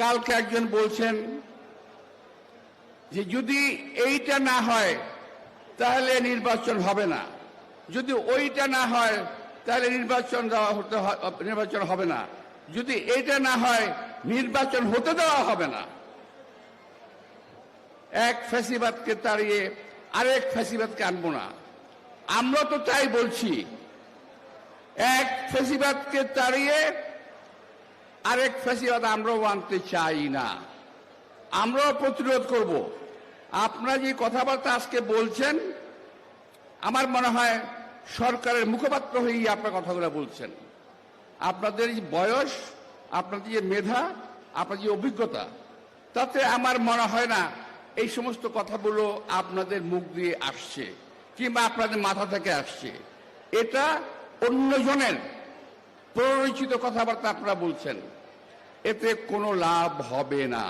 কালকে একজন বলছেন যে যদি এইটা না হয় তাহলে নির্বাচন হবে না, যদি ওইটা না হয় তাহলে নির্বাচন হবে না, যদি এটা না হয় নির্বাচন হতে দেওয়া হবে না। এক ফ্যাসিবাদকে তাড়িয়ে আরেক ফ্যাসিবাদকে আনবো না। আমরা তো তাই বলছি, এক ফ্যাসিবাদকে তাড়িয়ে আরেক ফ্যাসিবাদ আমরাও আনতে চাই না, আমরাও প্রতিরোধ করব। আপনারা যে কথাবার্তা আজকে বলছেন, আমার মনে হয় সরকারের মুখপাত্র হয়েই আপনার কথাগুলো বলছেন। আপনাদের যে বয়স, আপনাদের যে মেধা, আপনার যে অভিজ্ঞতা, তাতে আমার মনে হয় না এই সমস্ত কথাগুলো আপনাদের মুখ দিয়ে আসছে কিংবা আপনাদের মাথা থেকে আসছে। এটা অন্যজনের প্ররোচিত কথাবার্তা আপনারা বলছেন, এতে কোনো লাভ হবে না।